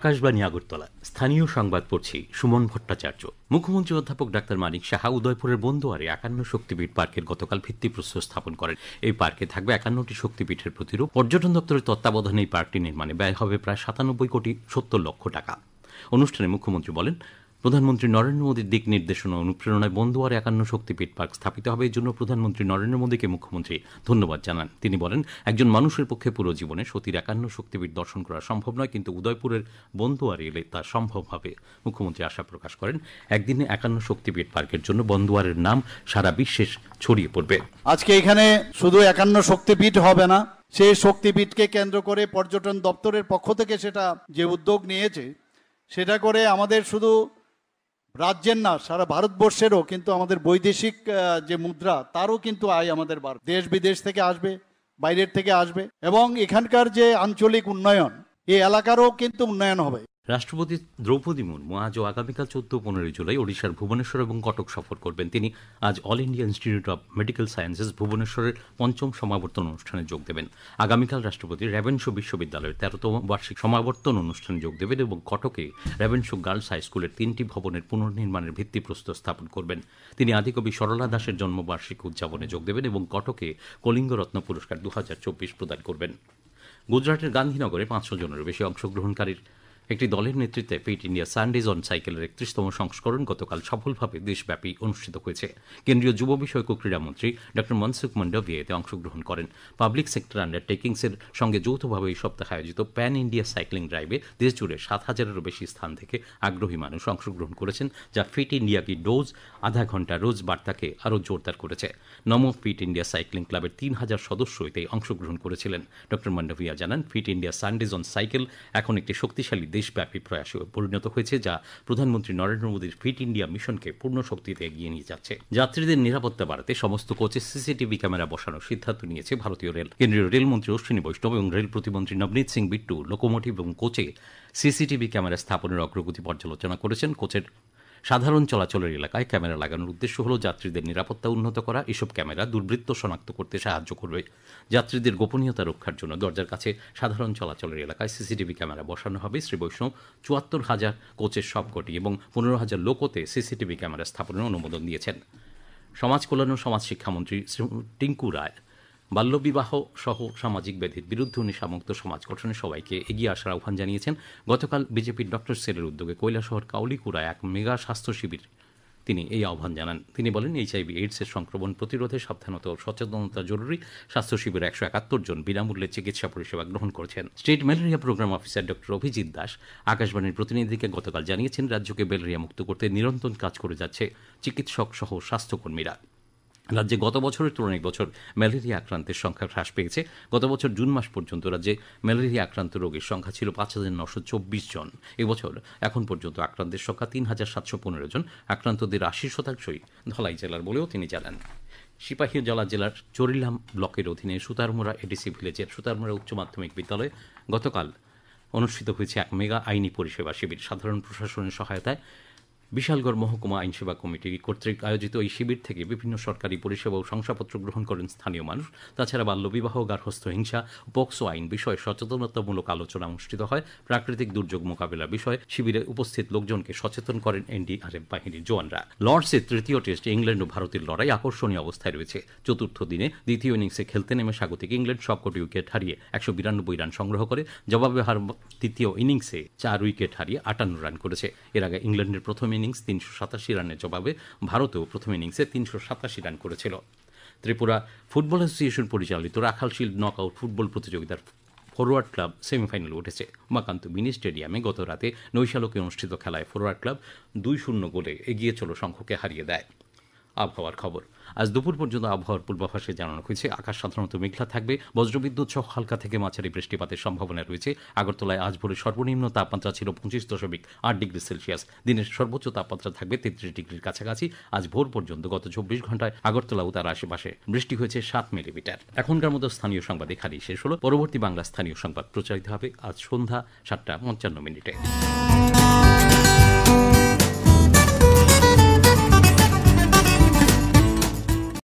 আকাশবাণী আগরতলা স্থানীয় সংবাদ পড়ছি সুমন ভট্টাচার্য। মুখ্যমন্ত্রী অধ্যাপক ডাক্তার মানিক সাহা উদয়পুরের বন্দোয়ারে 51 শক্তিপীঠ পার্কের গতকাল ভিত্তিপ্রস্তর স্থাপন করেন। এই পার্কে থাকবে 51টি শক্তিপীঠের প্রতিরূপ। পর্যটন দপ্তরের তত্ত্বাবধানে এই পার্কটি নির্মাণে ব্যয় হবে প্রায় 97 কোটি 70 লক্ষ টাকা। অনুষ্ঠানে মুখ্যমন্ত্রী বলেন, প্রধানমন্ত্রী নরেন্দ্র মোদীর দিক নির্দেশনা অনুপ্রেরণায় বন্দোয়ারে 51 শক্তিপীঠ পার্ক স্থাপিত হবে। এই জন্য প্রধানমন্ত্রী নরেন্দ্র মোদীকে মুখ্যমন্ত্রী ধন্যবাদ জানান। তিনি বলেন, একজন মানুষের পক্ষে পুরো জীবনে সতীর 51 শক্তিপীঠ দর্শন করা সম্ভব নয়, কিন্তু উদয়পুরের বন্দোয়ারে এলে তা সম্ভব হবে। মুখ্যমন্ত্রী আশা প্রকাশ করেন, একদিনে 51 শক্তিপীঠ পার্কের জন্য বন্দোয়ারের নাম সারা বিশ্বে ছড়িয়ে পড়বে। আজকে এখানে শুধু 51 শক্তিপীঠ হবে না, সেই শক্তিপীঠকে কেন্দ্র করে পর্যটন দপ্তরের পক্ষ থেকে সেটা যে উদ্যোগ নিয়েছে, সেটা করে আমাদের শুধু রাজ্যের না, সারা ভারতবর্ষেরও কিন্তু আমাদের বৈদেশিক যে মুদ্রা, তারও কিন্তু আয় আমাদের বাড়বে। দেশ বিদেশ থেকে আসবে, বাইরের থেকে আসবে, এবং এখানকার যে আঞ্চলিক উন্নয়ন, এই এলাকারও কিন্তু উন্নয়ন হবে। রাষ্ট্রপতি দ্রৌপদী মুর্মু আজ ও আগামীকাল 14-15 জুলাই ওড়িশার ভুবনেশ্বর এবং কটক সফর করবেন। তিনি আজ All India Institute of Medical Sciences ভুবনেশ্বরের 5ম সমাবর্তন অনুষ্ঠানে যোগ দেবেন। আগামীকাল রাষ্ট্রপতি রেভেনশু বিশ্ববিদ্যালয়ের 13তম বার্ষিক সমাবর্তন অনুষ্ঠানে যোগ দেবেন এবং কটকে রেভেনশু গার্লস হাই স্কুলের 3টি ভবনের পুনর্নির্মাণের ভিত্তিপ্রস্তর স্থাপন করবেন। তিনি আদিকবি সরলা দাসের জন্মবার্ষিকী উদযাপনে যোগ দেবেন এবং কটকে কলিঙ্গরত্ন পুরস্কার 2024 প্রদান করবেন। গুজরাটের গান্ধীনগরে 500 জনেরও বেশি অংশগ্রহণকারীর একটি দলের নেতৃত্বে ফিট ইন্ডিয়া সানডেজ অন সাইকেলের 31তম সংস্করণ গতকাল সফলভাবে দেশব্যাপী অনুষ্ঠিত হয়েছে। কেন্দ্রীয় যুব বিষয়ক ও ক্রীড়ামন্ত্রী ড মনসুখ মান্ডভিয়া এতে অংশগ্রহণ করেন। পাবলিক সেক্টর আন্ডারটেকিংসের সঙ্গে যৌথভাবে এই সপ্তাহে আয়োজিত প্যান ইন্ডিয়া সাইক্লিং ড্রাইভে দেশজুড়ে 7,000-এরও বেশি স্থান থেকে আগ্রহী মানুষ অংশগ্রহণ করেছেন, যা ফিট ইন্ডিয়া কি ডোজ আধা ঘন্টা রোজ বার্তাকে আরও জোরদার করেছে। নমো ফিট ইন্ডিয়া সাইক্লিং ক্লাবের 3,000 সদস্য এতে অংশগ্রহণ করেছিলেন। ড মান্ডভিয়া জানান, fit India Sundays on cycle এখন একটি শক্তিশালী দেশব্যাপী প্রয়াসে পরিণত হয়েছে, যা প্রধানমন্ত্রী নরেন্দ্র মোদীর ফিট ইন্ডিয়া মিশনকে পূর্ণ শক্তিতে এগিয়ে নিয়ে যাচ্ছে। যাত্রীদের নিরাপত্তা বাড়াতে সমস্ত কোচে সিসিটিভি ক্যামেরা বসানোর সিদ্ধান্ত নিয়েছে ভারতীয় রেল। কেন্দ্রীয় রেলমন্ত্রী অশ্বিনী বৈষ্ণব এবং রেল প্রতিমন্ত্রী নবনীত সিং বিট্টু লোকোমোটিভ এবং কোচে সিসিটিভি ক্যামেরা স্থাপনের অগ্রগতি পর্যালোচনা করেছেন। কোচের সাধারণ চলাচলের এলাকায় ক্যামেরা লাগানোর উদ্দেশ্য হল যাত্রীদের নিরাপত্তা উন্নত করা। এসব ক্যামেরা দুর্বৃত্ত শনাক্ত করতে সাহায্য করবে। যাত্রীদের গোপনীয়তা রক্ষার জন্য দরজার কাছে সাধারণ চলাচলের এলাকায় সিসিটিভি ক্যামেরা বসানো হবে। শ্রী বৈষ্ণব 74,000 কোচের সবকটি এবং 15,000 লোকোতে সিসিটিভি ক্যামেরা স্থাপনের অনুমোদন দিয়েছেন। সমাজ কল্যাণ ও সমাজ শিক্ষামন্ত্রী টিঙ্কু রায় বাল্যবিবাহ সহ সামাজিক ব্যাধির বিরুদ্ধে নেশামুক্ত সমাজ গঠনে সবাইকে এগিয়ে আসার আহ্বান জানিয়েছেন। গতকাল বিজেপির ডক্টর সেলের উদ্যোগে কৈলাসহর কাউলিকুড়ায় এক মেগা স্বাস্থ্য শিবির তিনি এই আহ্বান জানান। তিনি বলেন, এইচআইভি এইডসের সংক্রমণ প্রতিরোধে সাবধানতা ও সচেতনতা জরুরি। স্বাস্থ্য শিবিরে 171 জন বিনামূল্যে চিকিৎসা পরিষেবা গ্রহণ করেছেন। State malaria programme officer doctor Abhijit Das আকাশবাণীর প্রতিনিধিকে গতকাল জানিয়েছেন, রাজ্যকে ম্যালেরিয়া মুক্ত করতে নিরন্তর কাজ করে যাচ্ছে চিকিৎসক সহ স্বাস্থ্যকর্মীরা। রাজ্যে গত বছরের তুলনায় বছর ম্যালেরিয়া আক্রান্তের সংখ্যা হ্রাস পেয়েছে। গত বছর জুন মাস পর্যন্ত রাজ্যে ম্যালেরিয়া আক্রান্ত রোগীর সংখ্যা ছিল 5,924 জন। এবছর এখন পর্যন্ত আক্রান্তের সংখ্যা 3,715 জন। আক্রান্তদের 80% ধলাই জেলার বলেও তিনি জানান। সিপাহীজলা জেলার চরিলাম ব্লকের অধীনে সুতারমুড়া এডিসি ভিলেজের সুতারমুড়া উচ্চ মাধ্যমিক বিদ্যালয়ে গতকাল অনুষ্ঠিত হয়েছে এক মেগা আইনি পরিষেবা শিবির। সাধারণ প্রশাসনের সহায়তায় বিশালগড় মহকুমা আইনসেবা কমিটি কর্তৃক আয়োজিত এই শিবির থেকে বিভিন্ন সরকারি পরিষেবা ও শংসাপত্র গ্রহণ করেন স্থানীয় মানুষ। তাছাড়া বাল্যবিবাহ, গার্হস্থ্য হিংসা, পোক্সো আইন বিষয়ে সচেতনতামূলক আলোচনা অনুষ্ঠিত হয়। প্রাকৃতিক দুর্যোগ মোকাবিলার বিষয়ে শিবিরে উপস্থিত লোকজনকে সচেতন করেন এনডিআরএফ বাহিনীর জওয়ানরা। লর্ডসের তৃতীয় টেস্টে ইংল্যান্ড ও ভারতের লড়াই আকর্ষণীয় অবস্থায় রয়েছে। চতুর্থ দিনে দ্বিতীয় ইনিংসে খেলতে নেমে স্বাগতিক ইংল্যান্ড সবকটি উইকেট হারিয়ে 192 রান সংগ্রহ করে। জবাবে তৃতীয় ইনিংসে 4 উইকেট হারিয়ে 58 রান করেছে। এর আগে ইংল্যান্ডের প্রথম ইনিংস 387 রানের জবাবে ভারতেও প্রথম ইনিংসে 387 রান করেছিল। ত্রিপুরা ফুটবল অ্যাসোসিয়েশন পরিচালিত রাখাল শিল্ড নকআউট ফুটবল প্রতিযোগিতার ফরওয়ার্ড ক্লাব সেমিফাইনালে উঠেছে। উমাকান্ত মিনি স্টেডিয়ামে গত রাতে নৈশালকে অনুষ্ঠিত খেলায় ফরওয়ার্ড ক্লাব 2-0 গোলে এগিয়ে চলো সংখ্যকে হারিয়ে দেয়। আবহাওয়ার খবর। আজ দুপুর পর্যন্ত আবহাওয়ার পূর্বাভাসে জানানো হয়েছে, আকাশ সাধারণত মেঘলা থাকবে। বজ্রবিদ্যুৎ সহ হালকা থেকে মাঝারি বৃষ্টিপাতের সম্ভাবনা রয়েছে। আগরতলায় আজ ভোরে সর্বনিম্ন তাপমাত্রা ছিল 25.8 ডিগ্রি সেলসিয়াস। দিনের সর্বোচ্চ তাপমাত্রা থাকবে 33 ডিগ্রির কাছাকাছি। আজ ভোর পর্যন্ত গত 24 ঘন্টায় আগরতলা ও তার আশেপাশে বৃষ্টি হয়েছে 7 মিলিমিটার। এখনকার মতো স্থানীয় সংবাদ এখানেই শেষ হলো। পরবর্তী বাংলা স্থানীয় সংবাদ প্রচারিত হবে আজ সন্ধ্যা 7:55।